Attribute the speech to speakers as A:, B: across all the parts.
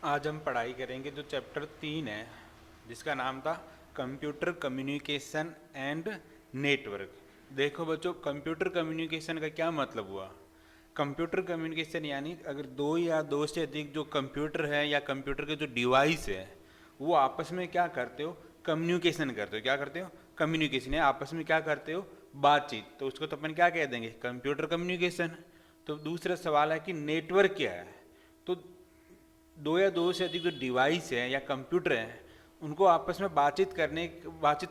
A: आज हम पढ़ाई करेंगे जो चैप्टर 3 है, जिसका नाम था कंप्यूटर कम्युनिकेशन एंड नेटवर्क। देखो बच्चों, कंप्यूटर कम्युनिकेशन का क्या मतलब हुआ। कंप्यूटर कम्युनिकेशन यानी अगर दो या दो से अधिक जो कंप्यूटर है या कंप्यूटर के जो डिवाइस है वो आपस में क्या करते हो, कम्युनिकेशन करते हो। क्या करते हो? कम्युनिकेशन है, आपस में क्या करते हो, बातचीत। तो उसको तो अपन क्या कह देंगे, कंप्यूटर कम्युनिकेशन। तो दूसरा सवाल है कि नेटवर्क क्या है। तो दो या दो से अधिक जो डिवाइस है या कंप्यूटर हैं उनको आपस में बातचीत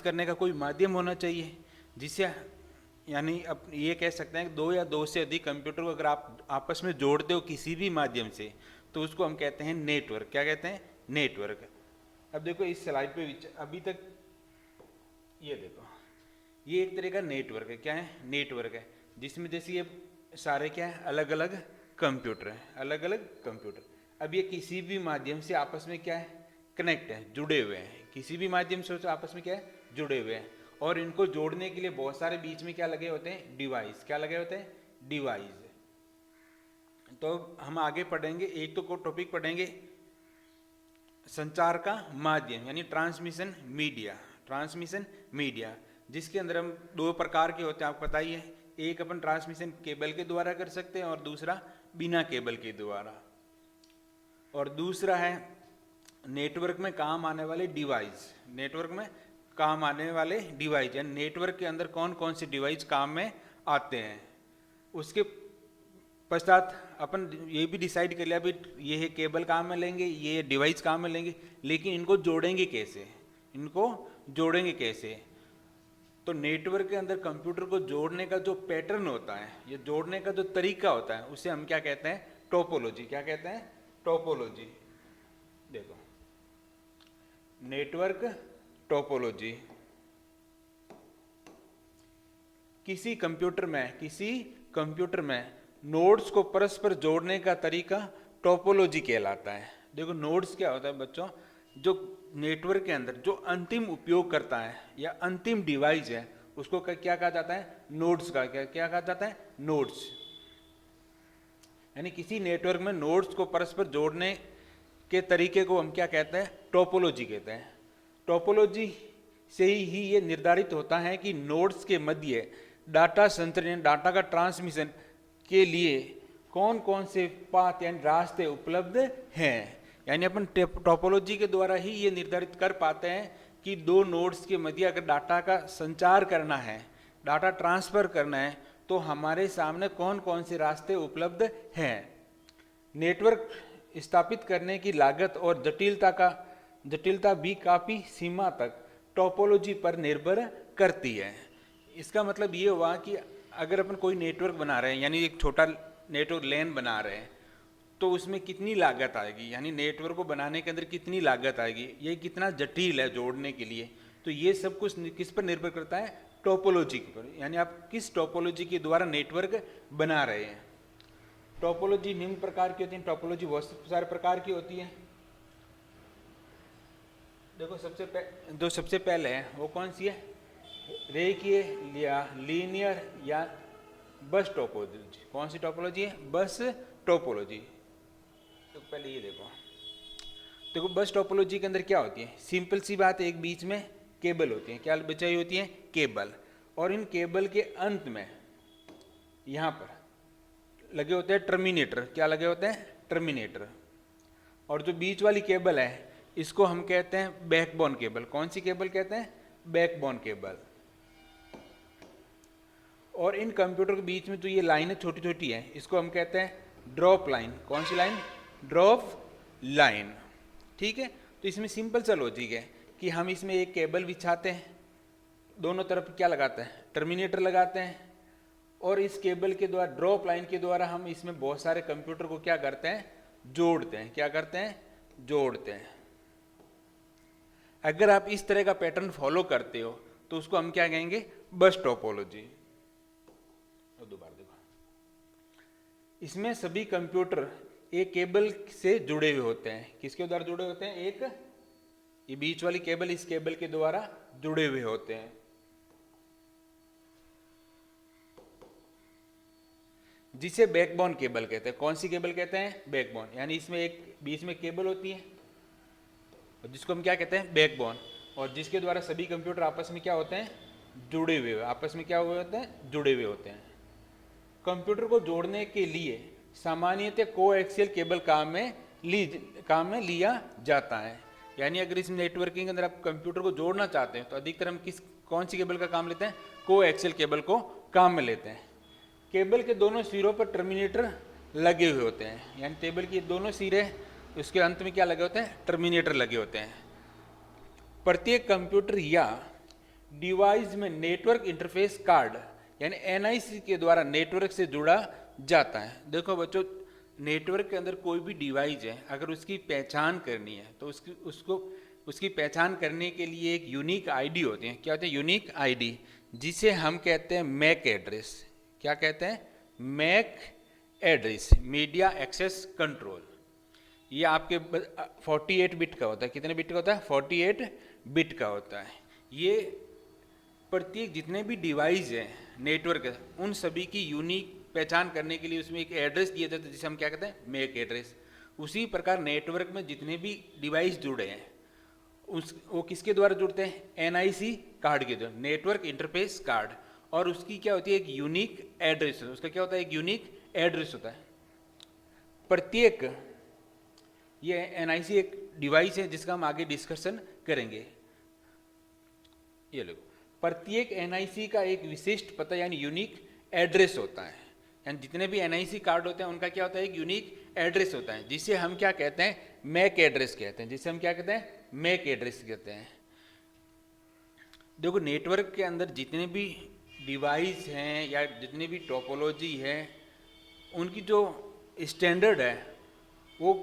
A: करने का कोई माध्यम होना चाहिए, जिससे यानी अब ये कह सकते हैं कि दो या दो से अधिक कंप्यूटर को अगर आप आपस में जोड़ते हो किसी भी माध्यम से तो उसको हम कहते हैं नेटवर्क। क्या कहते हैं? नेटवर्क। अब देखो इस स्लाइड पे अभी तक ये देखो, ये एक तरह का नेटवर्क है। क्या है? नेटवर्क है, जिसमें जैसे ये सारे क्या है, अलग अलग कंप्यूटर हैं, अलग अलग कंप्यूटर। अब ये किसी भी माध्यम से आपस में क्या है, कनेक्ट है, जुड़े हुए हैं। किसी भी माध्यम से आपस में क्या है, जुड़े हुए हैं। और इनको जोड़ने के लिए बहुत सारे बीच में क्या लगे होते हैं, डिवाइस। क्या लगे होते हैं? डिवाइस। तो हम आगे पढ़ेंगे, एक तो को टॉपिक पढ़ेंगे संचार का माध्यम यानी ट्रांसमिशन मीडिया। ट्रांसमिशन मीडिया जिसके अंदर हम दो प्रकार के होते हैं, आपको पता ही है। एक अपन ट्रांसमिशन केबल के द्वारा कर सकते हैं और दूसरा बिना केबल के द्वारा। और दूसरा है नेटवर्क में काम आने वाले डिवाइस। नेटवर्क में काम आने वाले डिवाइस यानी नेटवर्क के अंदर कौन कौन से डिवाइस काम में आते हैं। उसके पश्चात अपन ये भी डिसाइड कर लिया भी ये है केबल काम में लेंगे, ये डिवाइस काम में लेंगे, लेकिन इनको जोड़ेंगे कैसे, इनको जोड़ेंगे कैसे। तो नेटवर्क के अंदर कंप्यूटर को जोड़ने का जो पैटर्न होता है, ये जोड़ने का जो तरीका होता है, उसे हम क्या कहते हैं, टोपोलॉजी। क्या कहते हैं? टोपोलॉजी। देखो, नेटवर्क टोपोलॉजी। किसी कंप्यूटर में नोड्स को परस्पर जोड़ने का तरीका टोपोलॉजी कहलाता है। देखो नोड्स क्या होता है बच्चों, जो नेटवर्क के अंदर जो अंतिम उपयोग करता है या अंतिम डिवाइस है उसको क्या कहा जाता है, नोड्स का। क्या क्या कहा जाता है? नोड्स। यानी किसी नेटवर्क में नोड्स को परस्पर जोड़ने के तरीके को हम क्या कहते हैं, टोपोलॉजी कहते हैं। टोपोलॉजी से ही ये निर्धारित होता है कि नोड्स के मध्य डाटा संचरण, डाटा का ट्रांसमिशन के लिए कौन कौन से पाथ यानी रास्ते उपलब्ध हैं। यानी अपन टोपोलॉजी के द्वारा ही ये निर्धारित कर पाते हैं कि दो नोड्स के मध्य अगर डाटा का संचार करना है, डाटा ट्रांसफर करना है, तो हमारे सामने कौन कौन से रास्ते उपलब्ध हैं। नेटवर्क स्थापित करने की लागत और जटिलता भी काफ़ी सीमा तक टोपोलॉजी पर निर्भर करती है। इसका मतलब ये हुआ कि अगर अपन कोई नेटवर्क बना रहे हैं यानी एक छोटा नेटवर्क लैन बना रहे हैं तो उसमें कितनी लागत आएगी, यानी नेटवर्क को बनाने के अंदर कितनी लागत आएगी, ये कितना जटिल है जोड़ने के लिए। तो ये सब कुछ किस पर निर्भर करता है, टोपोलॉजी पर। यानी आप किस टोपोलॉजी के द्वारा नेटवर्क बना रहे हैं। टोपोलॉजी निम्न प्रकार की होती है। टोपोलॉजी बहुत सारे प्रकार की होती है। देखो सबसे पहले है वो कौन सी है, रेखीय या लीनियर या बस टोपोलॉजी। कौन सी टोपोलॉजी है? बस टोपोलॉजी। तो पहले ये देखो बस टोपोलॉजी के अंदर क्या होती है, सिंपल सी बात है, एक बीच में केबल होती है। क्या बचाई होती है? केबल। और इन केबल के अंत में यहाँ पर लगे होते हैं टर्मिनेटर। क्या लगे होते हैं? टर्मिनेटर। और जो बीच वाली केबल है इसको हम कहते हैं बैकबोन केबल। कौन सी केबल कहते हैं? Backbone cable. और इन कंप्यूटर के बीच में जो ये लाइनें छोटी छोटी है इसको हम कहते हैं ड्रॉप लाइन। कौन सी लाइन? Drop line. ठीक है। तो इसमें सिंपल सा लॉजिक है कि हम इसमें एक केबल बिछाते हैं, दोनों तरफ क्या लगाते हैं, टर्मिनेटर लगाते हैं, और इस केबल के द्वारा, ड्रॉप लाइन के द्वारा हम इसमें बहुत सारे कंप्यूटर को क्या करते हैं, जोड़ते हैं। क्या करते हैं? जोड़ते हैं। अगर आप इस तरह का पैटर्न फॉलो करते हो तो उसको हम क्या कहेंगे, बस टोपोलॉजी। दोबारा देखो, इसमें सभी कंप्यूटर एक केबल से जुड़े हुए होते हैं। किसके द्वारा जुड़े होते हैं? एक ये बीच वाली केबल इस केबल के द्वारा जुड़े हुए होते हैं। जिसे बैकबोन केबल कहते हैं। कौन सी केबल कहते हैं? बैकबोन। यानी इसमें एक बीच में केबल होती है और जिसको हम क्या कहते हैं? बैकबोन। और जिसके द्वारा सभी कंप्यूटर आपस में क्या होते हैं? जुड़े हुए, आपस में क्या हुए होते हैं? जुड़े हुए होते हैं। कंप्यूटर को जोड़ने के लिए सामान्यतः कोएक्सियल केबल काम में लिया जाता है। यानी अगर इस नेटवर्किंग के अंदर आप कंप्यूटर को जोड़ना चाहते हैं तो अधिकतर हम कौन सी केबल का काम लेते हैं? कोएक्सियल केबल को काम में लेते हैं। केबल के दोनों सिरों पर टर्मिनेटर लगे हुए होते हैं। यानी केबल के दोनों सिरे, उसके अंत में क्या लगे होते हैं? टर्मिनेटर लगे होते हैं। प्रत्येक कंप्यूटर या डिवाइस में नेटवर्क इंटरफेस कार्ड यानी एनआईसी के द्वारा नेटवर्क से जुड़ा जाता है। देखो बच्चों, नेटवर्क के अंदर कोई भी डिवाइस है, अगर उसकी पहचान करनी है तो उसकी पहचान करने के लिए एक यूनिक आईडी होती है। क्या होती है? यूनिक आईडी, जिसे हम कहते हैं मैक एड्रेस। क्या कहते हैं? MAC address, media access control. ये आपके 48 बिट का होता है। कितने बिट का होता है? 48 बिट का होता है। ये प्रत्येक जितने भी डिवाइस हैं नेटवर्क, उन सभी की यूनिक पहचान करने के लिए उसमें एक एड्रेस दिया जाता है जिसे हम क्या कहते हैं? MAC address. उसी प्रकार नेटवर्क में जितने भी डिवाइस जुड़े हैं वो किसके द्वारा जुड़ते हैं? एनआईसी कार्ड के द्वारा, नेटवर्क इंटरफेस कार्ड। और उसकी क्या होती है? एक यूनिक एड्रेस। उसका क्या होता है? एक यूनिक एड्रेस होता है। प्रत्येक, ये एनआईसी एक डिवाइस है जिसका हम आगे डिस्कशन करेंगे। ये लो, प्रत्येक एनआईसी का एक विशिष्ट पता यानी यूनिक एड्रेस होता है। यानी जितने भी एनआईसी कार्ड होते हैं उनका क्या होता है? एक यूनिक एड्रेस होता है, जिसे हम क्या कहते हैं? मैक एड्रेस कहते हैं। जिसे हम क्या कहते हैं? मैक एड्रेस कहते हैं। देखो, नेटवर्क के अंदर जितने भी डिवाइस हैं या जितने भी टोपोलॉजी है, उनकी जो स्टैंडर्ड है वो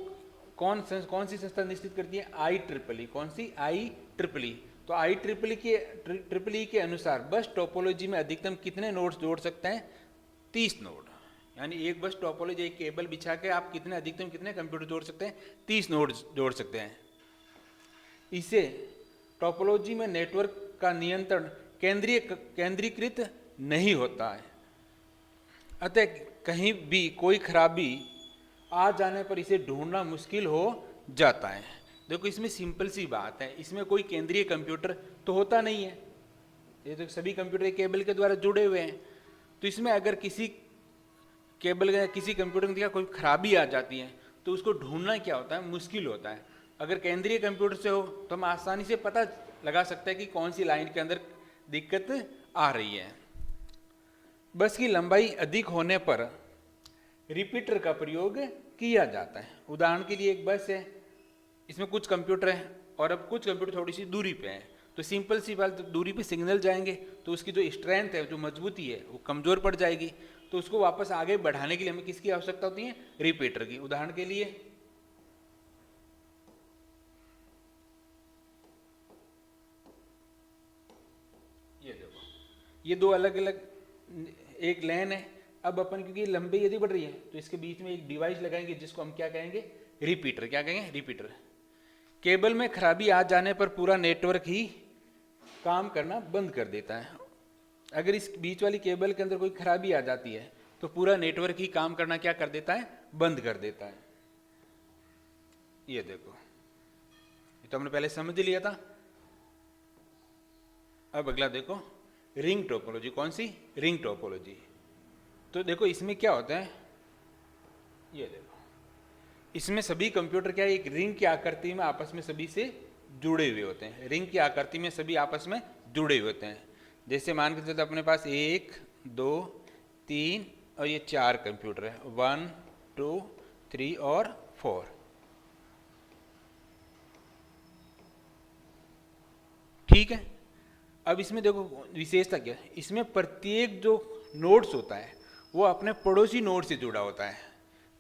A: कौन सी संस्था निश्चित करती है? IEEE। कौन सी? IEEE। तो IEEE के अनुसार बस टोपोलॉजी में अधिकतम कितने नोड्स जोड़ सकते हैं? 30 नोड। यानी एक बस टोपोलॉजी, एक केबल बिछा के आप अधिकतम कितने कंप्यूटर जोड़ सकते हैं? 30 नोड जोड़ सकते हैं। इसे टोपोलॉजी में नेटवर्क का नियंत्रण केंद्रीकृत नहीं होता है, अतः कहीं भी कोई खराबी आ जाने पर इसे ढूंढना मुश्किल हो जाता है। देखो, इसमें सिंपल सी बात है, इसमें कोई केंद्रीय कंप्यूटर तो होता नहीं है। ये तो सभी कंप्यूटर केबल के द्वारा जुड़े हुए हैं। तो इसमें अगर किसी केबल या किसी कंप्यूटर में कोई खराबी आ जाती है तो उसको ढूंढना क्या होता है? मुश्किल होता है। अगर केंद्रीय कंप्यूटर से हो तो हम आसानी से पता लगा सकते हैं कि कौन सी लाइन के अंदर दिक्कत आ रही है। बस की लंबाई अधिक होने पर रिपीटर का प्रयोग किया जाता है। उदाहरण के लिए एक बस है, इसमें कुछ कंप्यूटर हैं और अब कुछ कंप्यूटर थोड़ी सी दूरी पे हैं, तो सिंपल सी बात, दूरी पे सिग्नल जाएंगे तो उसकी जो स्ट्रेंथ है, जो मजबूती है, वो कमजोर पड़ जाएगी। तो उसको वापस आगे बढ़ाने के लिए हमें किसकी आवश्यकता होती है? रिपीटर की। उदाहरण के लिए ये देखो, ये दो अलग अलग एक लाइन है। अब अपन क्योंकि लंबाई यदि बढ़ रही है तो इसके बीच में एक डिवाइस लगाएंगे जिसको हम क्या कहेंगे? रिपीटर। क्या कहेंगे? रिपीटर। केबल में खराबी आ जाने पर पूरा नेटवर्क ही काम करना बंद कर देता है। अगर इस बीच वाली केबल के अंदर कोई खराबी आ जाती है तो पूरा नेटवर्क ही काम करना क्या कर देता है? बंद कर देता है। ये देखो, ये तो हमने पहले समझ लिया था। अब अगला देखो, रिंग टोपोलॉजी। कौन सी? Ring topology. तो देखो इसमें क्या होता है? ये देखो, इसमें सभी कंप्यूटर क्या, एक रिंग की आकृति में आपस में सभी से जुड़े हुए होते हैं। रिंग की आकृति में सभी आपस में जुड़े हुए होते हैं। जैसे मान के चलते अपने पास 1 2 3 और ये 4 कंप्यूटर है, 1 2 3 और 4। ठीक है। अब इसमें देखो विशेषता क्या है, इसमें प्रत्येक जो नोड्स होता है वो अपने पड़ोसी नोड से जुड़ा होता है।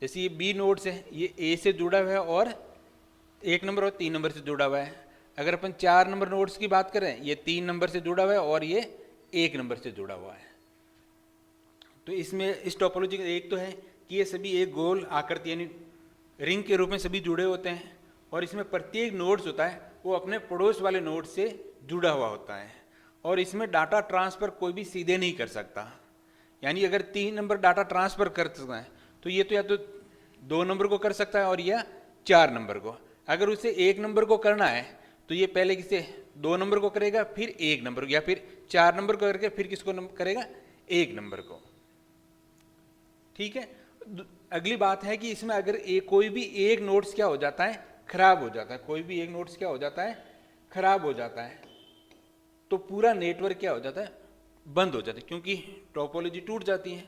A: जैसे ये बी नोड्स है, ये ए से जुड़ा हुआ है और 1 नंबर और 3 नंबर से जुड़ा हुआ है। अगर अपन 4 नंबर नोड्स की बात करें, ये 3 नंबर से जुड़ा हुआ है और ये 1 नंबर से जुड़ा हुआ है। तो इसमें इस टोपोलॉजी का एक तो है कि ये सभी एक गोल आकृति यानी रिंग के रूप में सभी जुड़े होते हैं, और इसमें प्रत्येक नोड्स होता है वो अपने पड़ोस वाले नोड से जुड़ा हुआ होता है, और इसमें डाटा ट्रांसफर कोई भी सीधे नहीं कर सकता। यानी अगर 3 नंबर डाटा ट्रांसफर कर सकता है तो ये तो या तो 2 नंबर को कर सकता है और या 4 नंबर को। अगर उसे 1 नंबर को करना है तो ये पहले किसे 2 नंबर को करेगा, फिर 1 नंबर को, या फिर 4 नंबर को करके फिर किसको करेगा 1 नंबर को। ठीक है। अगली बात है कि इसमें अगर कोई भी एक नोट्स क्या हो जाता है, खराब हो जाता है, कोई भी एक नोट्स क्या हो जाता है, खराब हो जाता है, तो पूरा नेटवर्क क्या हो जाता है, बंद हो जाता है, क्योंकि टोपोलॉजी टूट जाती है।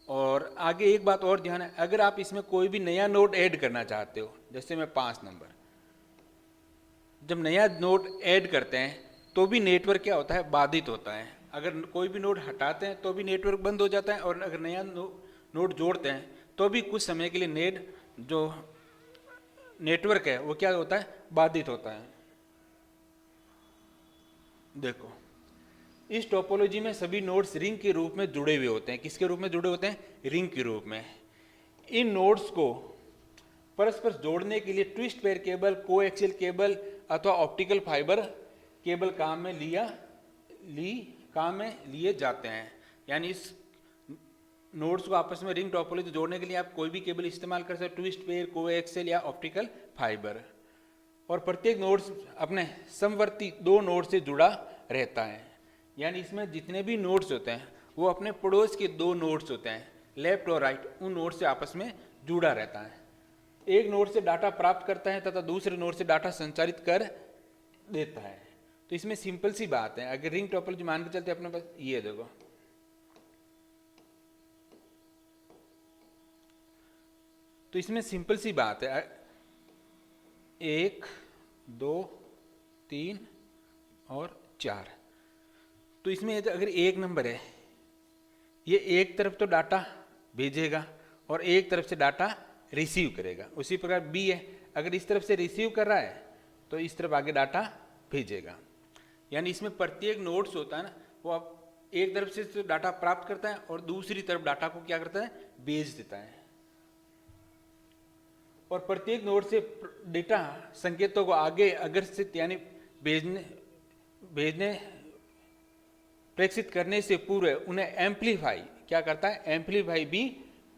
A: और आगे एक बात और ध्यान है, अगर आप इसमें कोई भी नया नोड ऐड करना चाहते हो, जैसे मैं 5 नंबर, जब नया नोड ऐड करते हैं तो भी नेटवर्क क्या होता है, बाधित होता है। अगर कोई भी नोड हटाते हैं तो भी नेटवर्क बंद हो जाता है, और अगर नया नोड जोड़ते हैं तो भी कुछ समय के लिए जो नेटवर्क है वो क्या होता है, बाधित होता है। देखो, इस टोपोलॉजी में सभी नोड्स रिंग के रूप में जुड़े हुए होते हैं। किसके रूप में जुड़े होते हैं, रिंग के रूप में। इन नोड्स को परस्पर जोड़ने के लिए twist pair cable, coaxial cable अथवा ऑप्टिकल फाइबर केबल काम में लिए जाते हैं। यानी इस नोड्स को आपस में रिंग टोपोलॉजी जोड़ने के लिए आप कोई भी केबल इस्तेमाल कर सकते हो, ट्विस्ट पेयर, कोएक्सियल या ऑप्टिकल फाइबर। और प्रत्येक नोड्स अपने समवर्ती 2 नोड से जुड़ा रहता है। यानी इसमें जितने भी नोड्स होते हैं वो अपने पड़ोस के 2 नोड्स होते हैं, लेफ्ट और राइट, उन नोड से आपस में जुड़ा रहता है। एक नोड से डाटा प्राप्त करता है तथा दूसरे नोड से डाटा संचारित कर देता है। तो इसमें सिंपल सी बात है, अगर रिंग टोपोलॉजी मान के चलते अपने पास ये देखो, तो इसमें सिंपल सी बात है, 1 2 3 और 4। तो इसमें अगर 1 नंबर है, ये एक तरफ तो डाटा भेजेगा और एक तरफ से डाटा रिसीव करेगा। उसी प्रकार बी है, अगर इस तरफ से रिसीव कर रहा है तो इस तरफ आगे डाटा भेजेगा। यानी इसमें प्रत्येक नोड्स होता है ना, वो आप एक तरफ से तो डाटा प्राप्त करता है और दूसरी तरफ डाटा को क्या करता है, भेज देता है। और प्रत्येक नोड से डेटा संकेतों को आगे अग्रसित यानी भेजने प्रेषित करने से पूर्व उन्हें एम्पलीफाई क्या करता है, एम्पलीफाई भी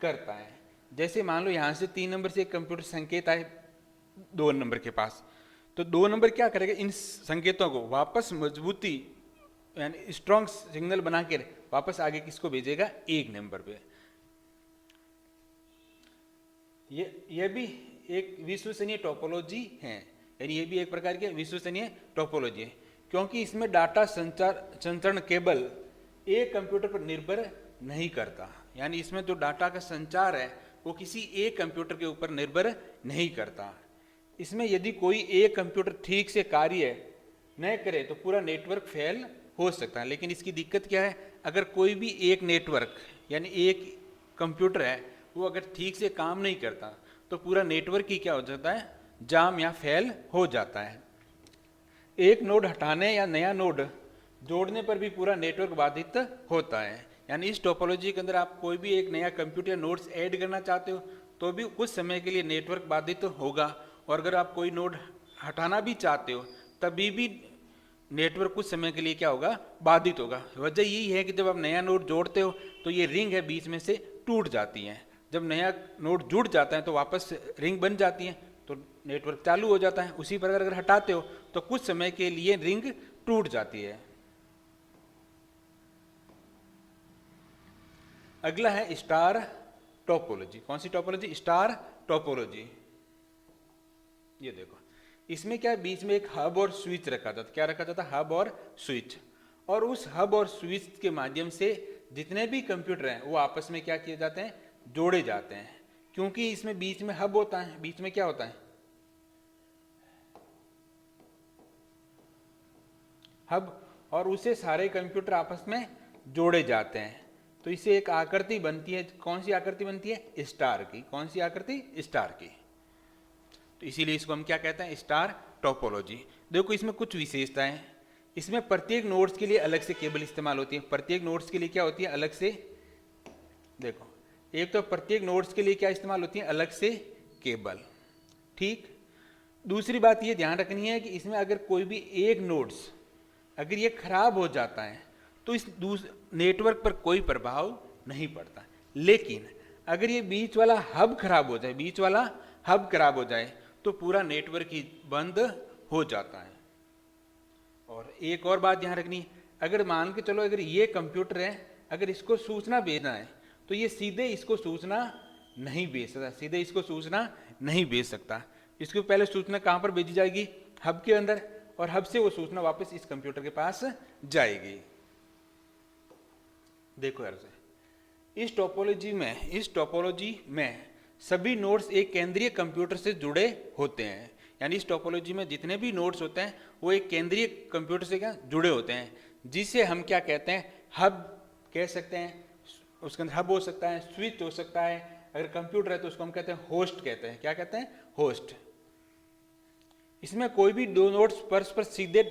A: करता है। जैसे मान लो यहाँ से 3 नंबर से एक कंप्यूटर संकेत आए 2 नंबर के पास, तो 2 नंबर क्या करेगा, इन संकेतों को वापस मजबूती यानी स्ट्रॉन्ग सिग्नल बना के वापस आगे किसको भेजेगा, 1 नंबर पे। ये भी एक विश्वसनीय टोपोलॉजी है, यानी ये भी एक प्रकार की विश्वसनीय टोपोलॉजी है, क्योंकि इसमें डाटा संचरण केवल एक कंप्यूटर पर निर्भर नहीं करता। यानी इसमें जो डाटा का संचार है वो किसी एक कंप्यूटर के ऊपर निर्भर नहीं करता। इसमें यदि कोई एक कंप्यूटर ठीक से कार्य न करे तो पूरा नेटवर्क फेल हो सकता है। लेकिन इसकी दिक्कत क्या है, अगर कोई भी एक नेटवर्क यानी एक कंप्यूटर है वो अगर ठीक से काम नहीं करता तो पूरा नेटवर्क ही क्या हो जाता है, जाम या फेल हो जाता है। एक नोड हटाने या नया नोड जोड़ने पर भी पूरा नेटवर्क बाधित होता है। यानी इस टोपोलॉजी के अंदर आप कोई भी एक नया कंप्यूटर नोड्स ऐड करना चाहते हो तो भी कुछ समय के लिए नेटवर्क बाधित होगा, और अगर आप कोई नोड हटाना भी चाहते हो तभी भी नेटवर्क कुछ समय के लिए क्या होगा, बाधित होगा। वजह यही है कि जब आप नया नोड जोड़ते हो तो ये रिंग है बीच में से टूट जाती है। जब नया नोड जुड़ जाता है तो वापस रिंग बन जाती है, तो नेटवर्क चालू हो जाता है। उसी प्रकार अगर हटाते हो तो कुछ समय के लिए रिंग टूट जाती है। अगला है स्टार टोपोलॉजी। कौन सी टोपोलॉजी, स्टार टोपोलॉजी। ये देखो, इसमें क्या है, बीच में एक हब और स्विच रखा जाता। क्या रखा जाता, हब और स्विच। और उस हब और स्विच के माध्यम से जितने भी कंप्यूटर हैं वो आपस में क्या किए जाते हैं, जोड़े जाते हैं। क्योंकि इसमें बीच में हब होता है, बीच में क्या होता है, हब, और उसे सारे कंप्यूटर आपस में जोड़े जाते हैं। तो इससे एक आकृति बनती है। कौन सी आकृति बनती है, स्टार की। कौन सी आकृति, स्टार की। तो इसीलिए इसको हम क्या कहते हैं, स्टार टोपोलॉजी। देखो इसमें कुछ विशेषताएं हैं। इसमें प्रत्येक नोड्स के लिए अलग से केबल इस्तेमाल होती है। प्रत्येक नोड्स के लिए क्या होती है, अलग से, देखो एक तो प्रत्येक नोड्स के लिए क्या इस्तेमाल होती है, अलग से केबल। ठीक। दूसरी बात ये ध्यान रखनी है कि इसमें अगर कोई भी एक नोड्स अगर ये खराब हो जाता है तो इस नेटवर्क पर कोई प्रभाव नहीं पड़ता। लेकिन अगर ये बीच वाला हब खराब हो जाए, बीच वाला हब खराब हो जाए तो पूरा नेटवर्क ही बंद हो जाता है। और एक और बात ध्यान रखनी, अगर मान के चलो अगर ये कंप्यूटर है, अगर इसको सूचना भेजना है तो ये सीधे इसको सूचना नहीं भेज सकता, सीधे इसको सूचना नहीं भेज सकता। इसको पहले सूचना कहाँ पर भेजी जाएगी? हब के अंदर, और हब से वो सूचना वापस इस कंप्यूटर के पास जाएगी। देखो यार से इस टोपोलॉजी में सभी नोड्स एक केंद्रीय कंप्यूटर से जुड़े होते हैं। यानी इस टोपोलॉजी में जितने भी नोड्स होते हैं वो एक केंद्रीय कंप्यूटर से क्या जुड़े होते हैं, जिसे हम क्या कहते हैं? हब कह सकते हैं। उसके अंदर हब हो सकता है, स्विच हो सकता है। अगर कंप्यूटर है तो उसको हम कहते हैं होस्ट कहते हैं। क्या कहते हैं? होस्ट। इसमें कोई भी दो नोड्स परस्पर सीधे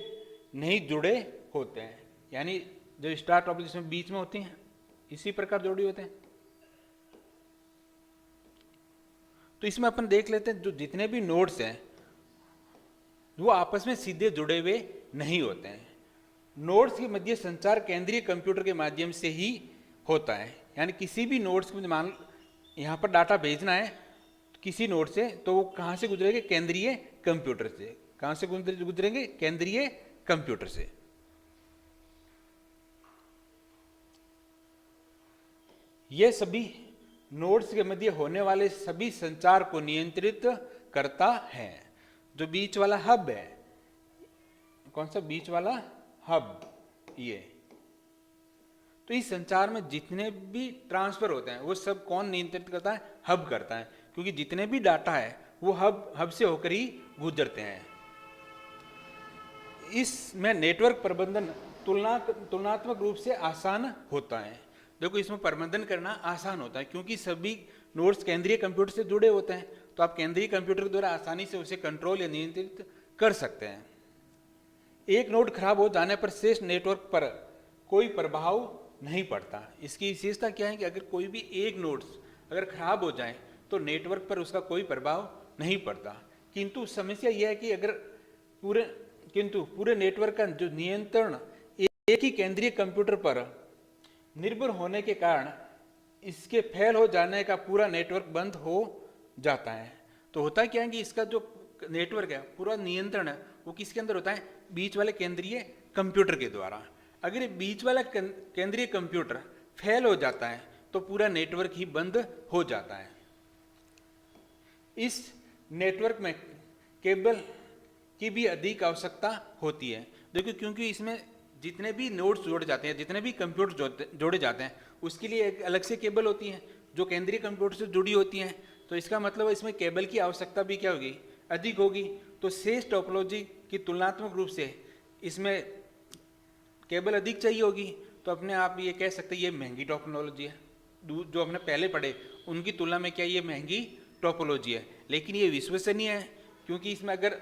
A: नहीं जुड़े होते हैं। यानी जो स्टार टोपोलॉजी में बीच में होती हैं इसी प्रकार जोड़ी होते हैं। तो इसमें अपन देख लेते हैं जो जितने भी नोड्स हैं वो आपस में सीधे जुड़े हुए नहीं होते हैं। नोड्स के मध्य संचार केंद्रीय कंप्यूटर के माध्यम से ही होता है। यानी किसी भी नोड्स को मान यहाँ पर डाटा भेजना है किसी नोड से, तो वो कहाँ से गुजरेंगे? केंद्रीय कंप्यूटर से। कहाँ से गुजरेंगे? केंद्रीय कंप्यूटर से। ये सभी नोड्स के मध्य होने वाले सभी संचार को नियंत्रित करता है। जो बीच वाला हब है, कौन सा बीच वाला हब? ये। तो इस संचार में जितने भी ट्रांसफर होते हैं वो सब कौन नियंत्रित करता है? हब करता है, क्योंकि जितने भी डाटा है वो हब से होकर ही गुजरते हैं। इसमें नेटवर्क प्रबंधन तुलनात्मक रूप से आसान होता है। देखो इसमें प्रबंधन करना आसान होता है क्योंकि सभी नोड्स केंद्रीय कंप्यूटर से जुड़े होते हैं, तो आप केंद्रीय कंप्यूटर के द्वारा आसानी से उसे कंट्रोल या नियंत्रित कर सकते हैं। एक नोड खराब हो जाने पर शेष नेटवर्क पर कोई प्रभाव नहीं पड़ता। इसकी विशेषता क्या है कि अगर कोई भी एक नोड्स अगर खराब हो जाए तो नेटवर्क पर उसका कोई प्रभाव नहीं पड़ता। किंतु समस्या यह है कि अगर पूरे नेटवर्क का जो नियंत्रण एक ही केंद्रीय कंप्यूटर पर निर्भर होने के कारण इसके फेल हो जाने का पूरा नेटवर्क बंद हो जाता है। तो होता क्या है कि इसका जो नेटवर्क है पूरा नियंत्रण है वो किसके अंदर होता है? बीच वाले केंद्रीय कंप्यूटर के द्वारा। अगर बीच वाला केंद्रीय कंप्यूटर फेल हो जाता है तो पूरा नेटवर्क ही बंद हो जाता है। इस नेटवर्क में केबल की भी अधिक आवश्यकता होती है। देखो क्योंकि इसमें जितने भी नोड्स जोड़े जाते हैं, जितने भी कंप्यूटर जोड़े जाते हैं, उसके लिए एक अलग से केबल होती है जो केंद्रीय कंप्यूटर से जुड़ी होती हैं। तो इसका मतलब इसमें केबल की आवश्यकता भी क्या होगी? अधिक होगी। तो शेष टोपोलॉजी की तुलनात्मक रूप से इसमें केबल अधिक चाहिए होगी। तो अपने आप ये कह सकते हैं ये महंगी टोपोलॉजी है। जो हमने पहले पढ़े उनकी तुलना में क्या ये महंगी टोपोलॉजी है, लेकिन ये विश्वसनीय है क्योंकि इसमें अगर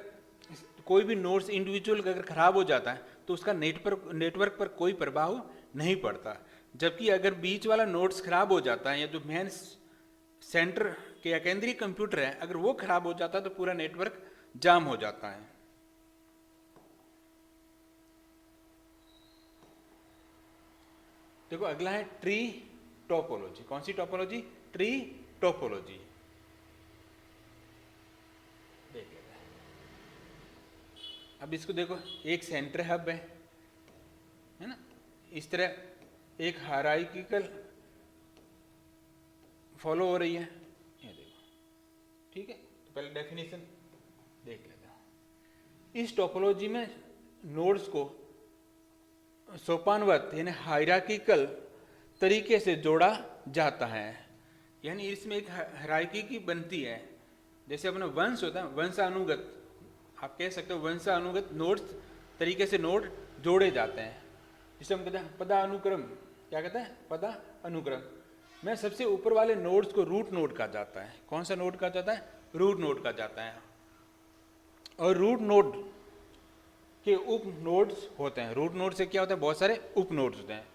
A: कोई भी नोड्स इंडिविजुअल अगर खराब हो जाता है तो उसका नेटवर्क पर कोई प्रभाव नहीं पड़ता। जबकि अगर बीच वाला नोड्स खराब हो जाता है या जो मेन सेंटर के या केंद्रीय कंप्यूटर है अगर वो खराब हो जाता है तो पूरा नेटवर्क जाम हो जाता है। देखो अगला है ट्री टोपोलॉजी। कौन सी टोपोलॉजी? Tree topology. देख लेते हैं। अब इसको देखो, एक सेंटर हब है ना, इस तरह एक हायरार्किकल फॉलो हो रही है, ये देखो, ठीक है। तो पहले डेफिनेशन देख लेते हैं। इस टोपोलॉजी में नोड्स को सोपानवत यानी हायरार्किकल तरीके से जोड़ा जाता है। यानी इसमें एक हायरार्की की बनती है। जैसे अपना वंश होता है, वंशानुगत, आप कह सकते हो वंशानुगत नोड्स तरीके से नोड जोड़े जाते हैं, जिसे हम कहते हैं पदानुक्रम। क्या कहते हैं? पदानुक्रम में सबसे ऊपर वाले नोड्स को रूट नोड कहा जाता है। कौन सा नोड कहा जाता है? रूट नोड कहा जाता है। और रूट नोड के उप नोड्स होते हैं। रूट नोड से क्या होता है? बहुत सारे उप नोड्स होते हैं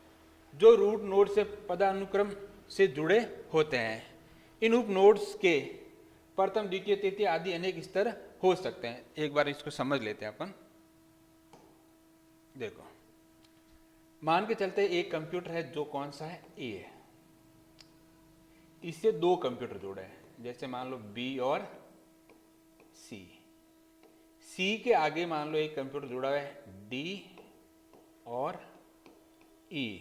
A: जो रूट नोड से पदानुक्रम से जुड़े होते हैं। इन उप नोड्स के प्रथम, द्वितीय, तृतीय आदि अनेक स्तर हो सकते हैं। एक बार इसको समझ लेते हैं अपन। देखो मान के चलते एक कंप्यूटर है जो कौन सा है? ए है, इससे दो कंप्यूटर जुड़े हैं, जैसे मान लो बी और सी। सी के आगे मान लो एक कंप्यूटर जुड़ा हुआ है डी और ई,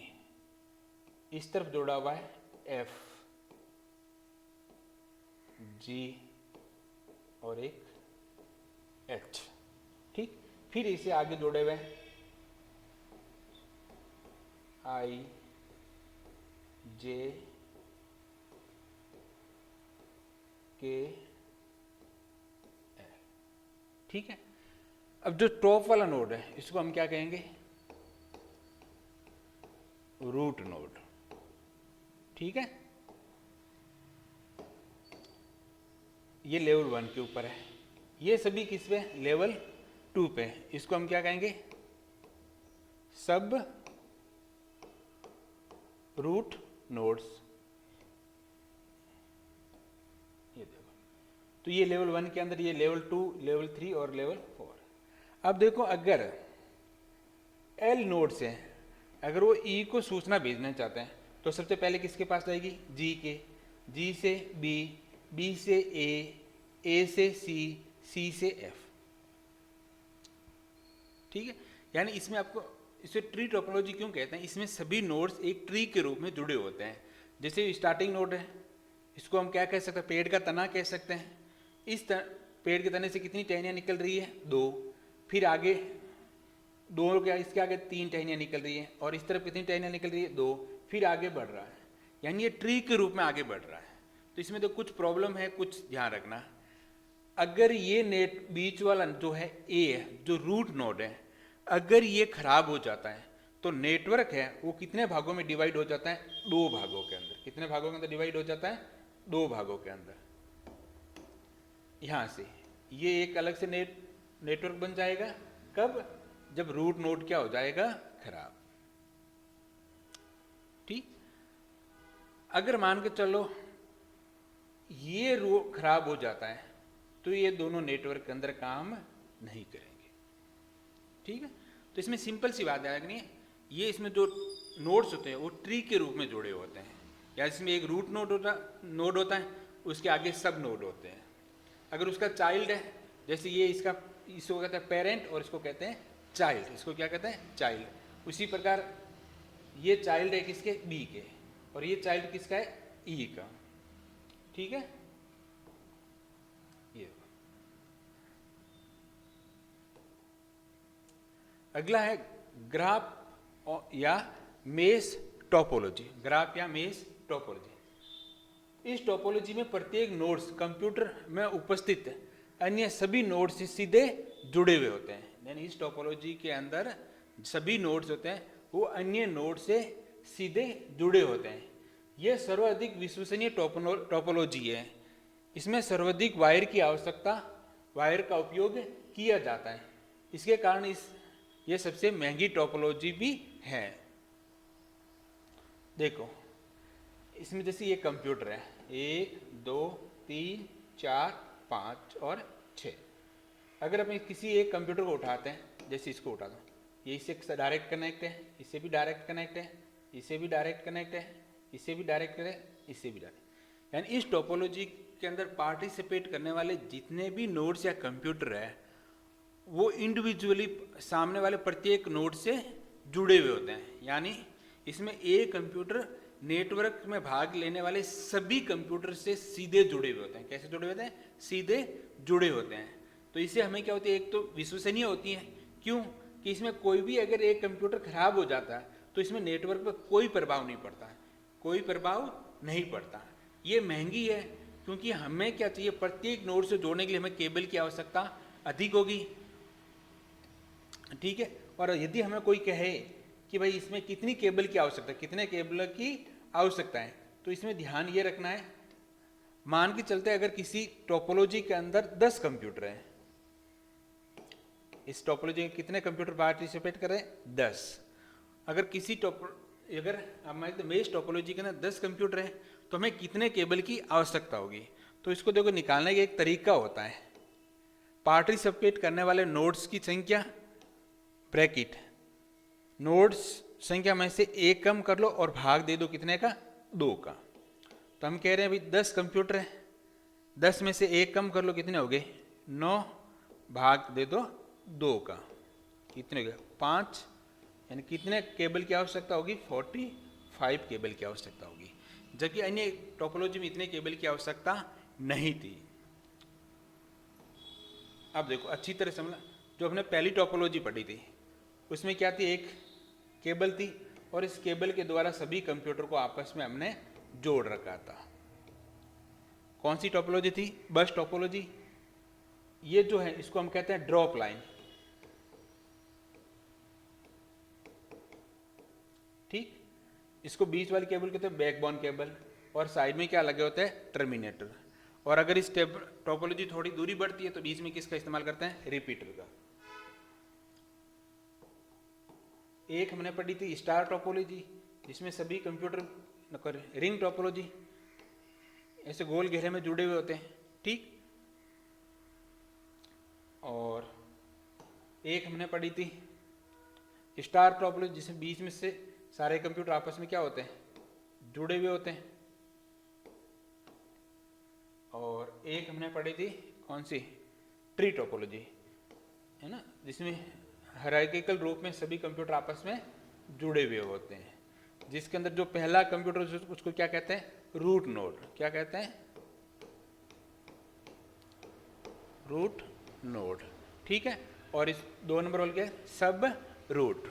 A: इस तरफ जुड़ा हुआ है एफ, जी और एक एच। ठीक, फिर इसे आगे जोड़े हुए हैं आई, जे, के, एल। ठीक है, अब जो टॉप वाला नोड है इसको हम क्या कहेंगे? Root node. ठीक है, ये लेवल 1 के ऊपर है, ये सभी किस पे? लेवल 2 पे। इसको हम क्या कहेंगे? सब रूट नोड्स। ये देखो, तो ये लेवल 1 के अंदर, ये लेवल 2, लेवल 3 और लेवल 4। अब देखो, अगर एल नोड्स हैं, अगर वो ई को सूचना भेजना चाहते हैं तो सबसे पहले किसके पास जाएगी? जी के। जी से बी, बी से ए से सी, सी से एफ। ठीक है, यानी इसमें आपको, इसे ट्री टोपोलॉजी क्यों कहते हैं? इसमें सभी नोड्स एक ट्री के रूप में जुड़े होते हैं। जैसे स्टार्टिंग नोड है, इसको हम क्या कह सकते हैं? पेड़ का तना कह सकते हैं। इस पेड़ के तने से कितनी टहनियाँ निकल रही है? 2। फिर आगे 2 क्या, इसके आगे 3 टहनियाँ निकल रही है, और इस तरफ कितनी टहनियाँ निकल रही है? 2। फिर आगे बढ़ रहा है, यानी ये ट्री के रूप में आगे बढ़ रहा है। तो इसमें तो कुछ प्रॉब्लम है, कुछ ध्यान रखना। अगर ये नेट बीच वाला जो है ए, जो रूट नोड है, अगर ये खराब हो जाता है तो नेटवर्क है वो कितने भागों में डिवाइड हो जाता है? 2 भागों के अंदर। कितने भागों के अंदर डिवाइड हो जाता है? 2 भागों के अंदर। यहां से ये एक अलग से नेटवर्क बन जाएगा। कब? जब रूट नोड क्या हो जाएगा? खराब। ठीक, अगर मान के चलो ये खराब हो जाता है तो ये दोनों नेटवर्क के अंदर काम नहीं करेंगे। ठीक है, तो इसमें सिंपल सी बात याद रखनी है, ये इसमें जो नोड्स होते हैं वो ट्री के रूप में जुड़े होते हैं। या इसमें एक रूट नोड होता है, उसके आगे सब नोड होते हैं। अगर उसका चाइल्ड है, जैसे ये इसको कहते हैं पेरेंट और इसको कहते हैं चाइल्ड। इसको क्या कहते हैं? चाइल्ड। उसी प्रकार ये चाइल्ड है किसके? बी के, और ये चाइल्ड किसका है? ई का। ठीक है, ये अगला है ग्राफ या मेश टोपोलॉजी। ग्राफ या मेश टोपोलॉजी। इस टोपोलॉजी में प्रत्येक नोड्स कंप्यूटर में उपस्थित अन्य सभी नोड्स से सीधे जुड़े हुए होते हैं। यानी इस टोपोलॉजी के अंदर सभी नोड्स होते हैं वो अन्य नोड से सीधे जुड़े होते हैं। यह सर्वाधिक विश्वसनीय टोपोलॉजी है। इसमें सर्वाधिक वायर की आवश्यकता, वायर का उपयोग किया जाता है। इसके कारण यह सबसे महंगी टोपोलॉजी भी है। देखो, इसमें जैसे ये कंप्यूटर है, 1 2 3 4 5 और 6। अगर अपन किसी एक कंप्यूटर को उठाते हैं, जैसे इसको उठा दो, ये इससे डायरेक्ट कनेक्ट है, इससे भी डायरेक्ट कनेक्ट है, इससे भी डायरेक्ट कनेक्ट है, इससे भी डायरेक्ट है, इससे भी डायरेक्ट। यानी इस टोपोलॉजी के अंदर पार्टिसिपेट करने वाले जितने भी नोड्स या कंप्यूटर है वो इंडिविजुअली सामने वाले प्रत्येक नोड से जुड़े हुए होते हैं। यानी इसमें एक कंप्यूटर नेटवर्क में भाग लेने वाले सभी कंप्यूटर से सीधे जुड़े हुए होते हैं। कैसे जुड़े होते हैं? सीधे जुड़े होते हैं। तो इससे हमें क्या होती है? एक तो विश्वसनीय होती है। क्यों? कि इसमें कोई भी अगर एक कंप्यूटर खराब हो जाता है तो इसमें नेटवर्क पर कोई प्रभाव नहीं पड़ता है, कोई प्रभाव नहीं पड़ता। ये महंगी है क्योंकि हमें क्या चाहिए? प्रत्येक नोड से जोड़ने के लिए हमें केबल की आवश्यकता अधिक होगी। ठीक है, और यदि हमें कोई कहे कि भाई इसमें कितनी केबल की आवश्यकता है, कितने केबल की आवश्यकता है, तो इसमें ध्यान ये रखना है, मान के चलते अगर किसी टोपोलॉजी के अंदर 10 कंप्यूटर हैं, इस टोपोलॉजी में कितने कंप्यूटर पार्टिसिपेट कर रहे हैं? 10। अगर किसी अगर हमारे मेश टोपोलॉजी के अंदर 10 कंप्यूटर है तो हमें कितने केबल की आवश्यकता होगी? तो इसको देखो, निकालने का एक तरीका होता है, पार्टिसिपेट करने वाले नोड्स की संख्या ब्रैकेट, नोड्स संख्या में से 1 कम कर लो और भाग दे दो कितने का? 2 का। तो हम कह रहे हैं अभी 10 कंप्यूटर है, 10 में से एक कम कर लो, कितने हो गए? 9 भाग दे दो 2 का, कितने हो गए? 5, यानी कितने केबल की आवश्यकता होगी? 45 केबल की आवश्यकता होगी, जबकि अन्य टोपोलॉजी में इतने केबल की आवश्यकता नहीं थी। अब देखो अच्छी तरह समझना, जो हमने पहली टोपोलॉजी पढ़ी थी उसमें क्या थी? एक केबल थी और इस केबल के द्वारा सभी कंप्यूटर को आपस में हमने जोड़ रखा था। कौन सी टोपोलॉजी थी? बस टोपोलॉजी। ये जो है इसको हम कहते हैं ड्रॉप लाइन, ठीक। इसको बीच वाली केबल कहते हैं बैकबोन केबल, और साइड में क्या लगे होते हैं? टर्मिनेटर। और अगर इस टोपोलॉजी थोड़ी दूरी बढ़ती है तो बीच में किसका इस्तेमाल करते हैं? रिपीटर का। एक हमने पढ़ी थी स्टार टोपोलॉजी, जिसमें सभी कंप्यूटर रिंग टोपोलॉजी, ऐसे गोल घेरे में जुड़े हुए होते हैं, ठीक। और एक हमने पढ़ी थी स्टार टोपोलॉजी, जिसमें बीच में से सारे कंप्यूटर आपस में क्या होते हैं? जुड़े हुए होते हैं। और एक हमने पढ़ी थी कौन सी? ट्री टोपोलॉजी, है ना, जिसमें हायरार्किकल रूप में सभी कंप्यूटर आपस में जुड़े हुए होते हैं, जिसके अंदर जो पहला कंप्यूटर उसको क्या कहते हैं? Root node. क्या कहते हैं? रूट नोड, ठीक है। और इस 2 नंबर वाले क्या? सब रूट।